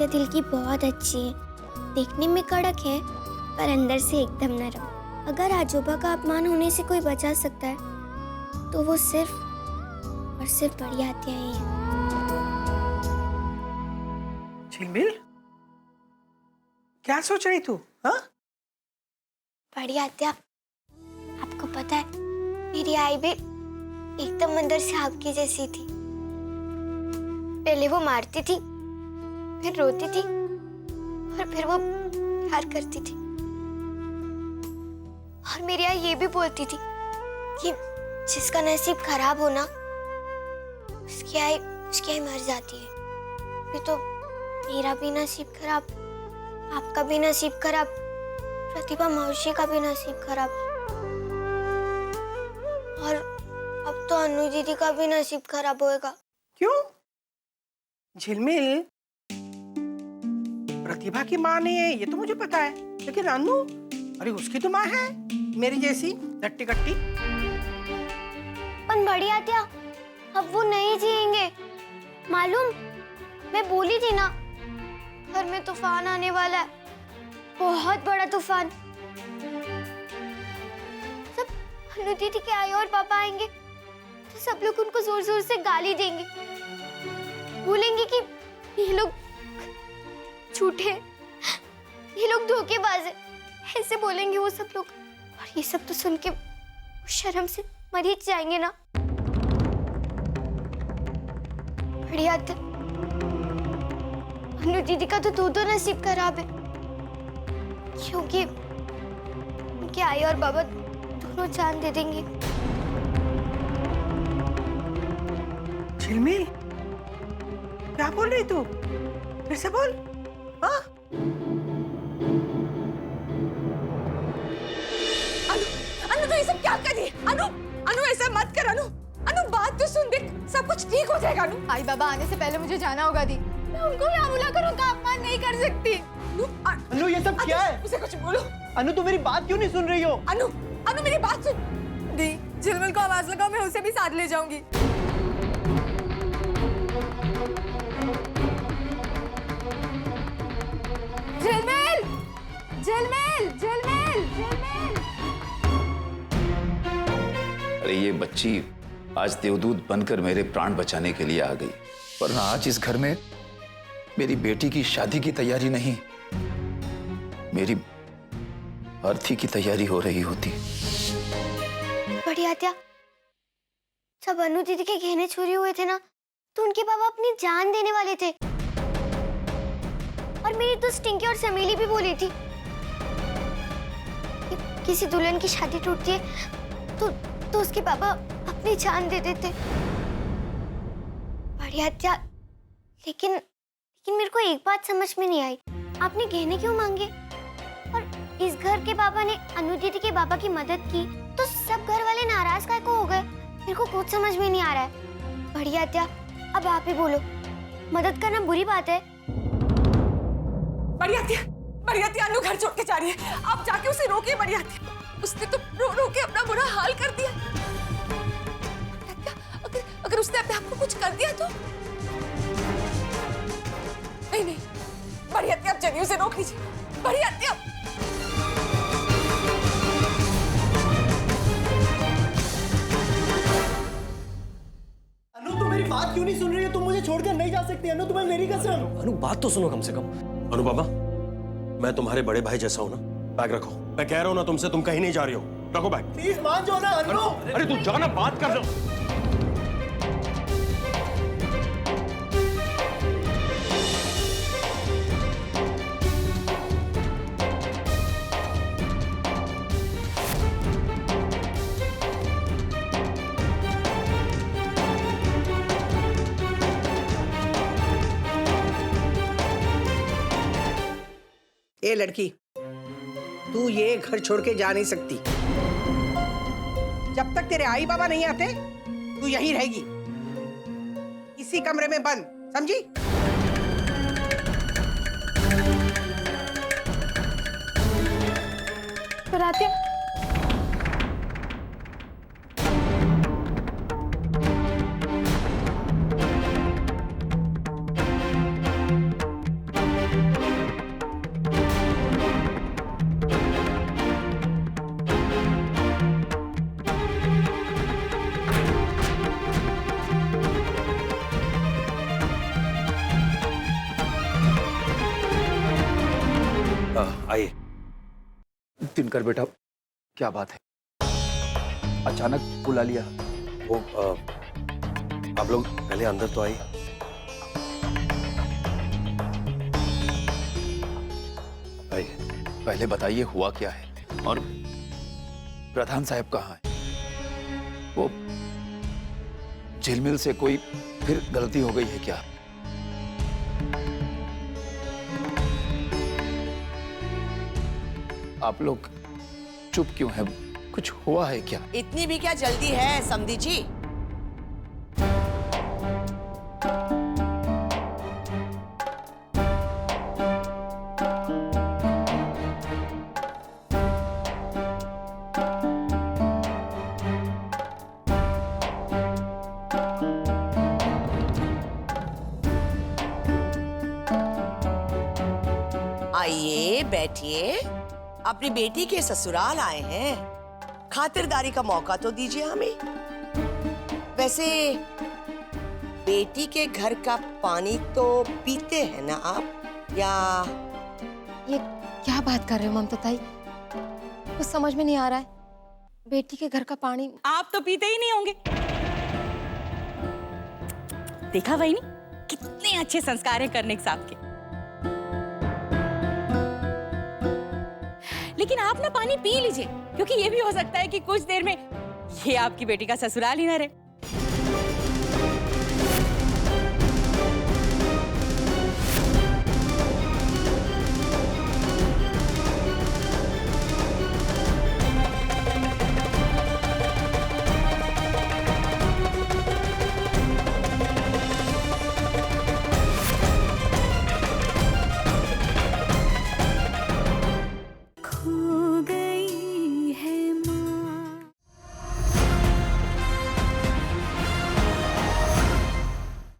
आत्या दिल की बहुत अच्छी है। देखने में कड़क है पर अंदर से एकदम नरम। अगर आजोबा का अपमान होने से कोई बचा सकता है तो वो सिर्फ और सिर्फ बड़ी आत्या ही है। झिलमिल, क्या सोच रही तू? हाँ? बड़ी आत्या, आपको पता है मेरी आई भी एकदम अंदर से आपकी जैसी थी। पहले वो मारती थी, फिर रोती थी और फिर वो प्यार करती थी। और मेरी आई ये भी बोलती थी कि जिसका नसीब खराब हो ना उसकी आई मर जाती है। फिर तो मेरा भी नसीब खराब, आपका भी नसीब खराब, प्रतिभा मौसी का भी नसीब खराब, और अब तो अनु दीदी का भी नसीब खराब होएगा। क्यों? झिलमिल, प्रतिभा की माँ नहीं है ये तो मुझे पता है, लेकिन अनु, अरे उसकी तो माँ है मेरी जैसी लट्टी कट्टी। पर बड़ी आत्या, अब वो नहीं जिएंगे। मालूम, मैं बोली थी ना घर में तूफान आने वाला है, बहुत बड़ा तूफान। जब अनु दीदी के आई और पापा आएंगे तो सब लोग उनको जोर जोर से गाली देंगे, बोलेंगे कि ये लोग झूठे, ये लोग धोखेबाज है, ऐसे बोलेंगे वो सब लोग। और ये सब तो सुन के शर्म से मर ही जाएंगे ना। बढ़िया, अनु दीदी का तो दो नसीब खराब है, क्योंकि उनके आई और बाबा दोनों जान दे देंगे। झिलमिल, क्या बोल रही तू? फिर से बोल। हाँ? अनु तो ये सब क्या कर रही है? अनु ऐसा मत कर। अनु बात तो सुन, देख सब कुछ ठीक हो जाएगा। अनु, आई बाबा आने से पहले मुझे जाना होगा दी। मैं उनको यहाँ बुलाकर उनका अपमान नहीं कर सकती। अनु ये सब क्या है? उसे कुछ बोलो। अनु तू मेरी बात क्यों नहीं सुन रही हो? अनु मेरी बात सुन। दी, झिलमिल को आवाज लगाओ, मैं उसे भी साथ ले जाऊंगी। झिलमिल, झिलमिल, झिलमिल, झिलमिल। अरे ये बच्ची आज देवदूत बनकर मेरे प्राण बचाने के लिए आ गई, वरना आज इस घर में मेरी बेटी की शादी की तैयारी नहीं, मेरी अर्थी की तैयारी हो रही होती। बड़ी आत्या, जब अनु दीदी के गहने चोरी हुए थे ना तो उनके बाबा अपनी जान देने वाले थे। और मेरी दोस्त टिंकी और समेली भी बोली थी कि किसी दुल्हन की शादी टूटती है तो उसके बाबा अपनी जान दे देते। बड़ी आत्या, लेकिन मेरे को एक बात समझ में नहीं आई, आपने गहने क्यों मांगे? और इस घर के बाबा ने अनु दीदी के बाबा की मदद की तो सब घर वाले नाराज काहे को हो गए? मेरे को कुछ समझ में नहीं आ रहा है। बड़ी आत्या, अब आप ही बोलो, मदद करना बुरी बात है? बड़ी आत्या, अनु घर छोड़ के जा रही है। आप जाके उसे रोकिए। बड़ी आत्या, उसने तो रो के अपना बुरा हाल कर दिया। अगर उसने अपने आप को कुछ कर दिया तो? नहीं, बड़ी आत्या, आप चलिए उसे रोक लीजिए। बड़ी आत्या, अनु तू मेरी बात क्यों नहीं सुन रही हो? तुम मुझे छोड़कर नहीं जा सकती। अनु तुम्हें मेरी कसम। अनु बात तो सुनो कम से कम। अनु बाबा, मैं तुम्हारे बड़े भाई जैसा हूं ना। बैग रखो। मैं कह रहा हूं ना तुमसे, तुम कहीं नहीं जा रही हो। रखो बैग। प्लीज मान जाओ ना अनु। अरे तू जाना, बात कर लो। ए लड़की, तू ये घर छोड़ के जा नहीं सकती। जब तक तेरे आई बाबा नहीं आते तू यहीं रहेगी, इसी कमरे में बंद, समझी? पर आत्या, आइए। दिनकर बेटा, क्या बात है? अचानक बुला लिया। वो आप लोग पहले अंदर तो आइए। आइए। पहले बताइए हुआ क्या है, और प्रधान साहब कहाँ है? वो झिलमिल से कोई फिर गलती हो गई है क्या? आप लोग चुप क्यों हैं? कुछ हुआ है क्या? इतनी भी क्या जल्दी है समधी जी? आइए बैठिए। अपनी बेटी के ससुराल आए हैं, खातिरदारी का मौका तो दीजिए हमें। वैसे बेटी के घर का पानी तो पीते हैं ना आप, या? ये क्या बात कर रहे हो ममता ताई? कुछ समझ में नहीं आ रहा है। बेटी के घर का पानी आप तो पीते ही नहीं होंगे। देखा वही नहीं, कितने अच्छे संस्कार है करने साहब के। लेकिन आप ना पानी पी लीजिए, क्योंकि ये भी हो सकता है कि कुछ देर में ये आपकी बेटी का ससुराल ही ना रहे।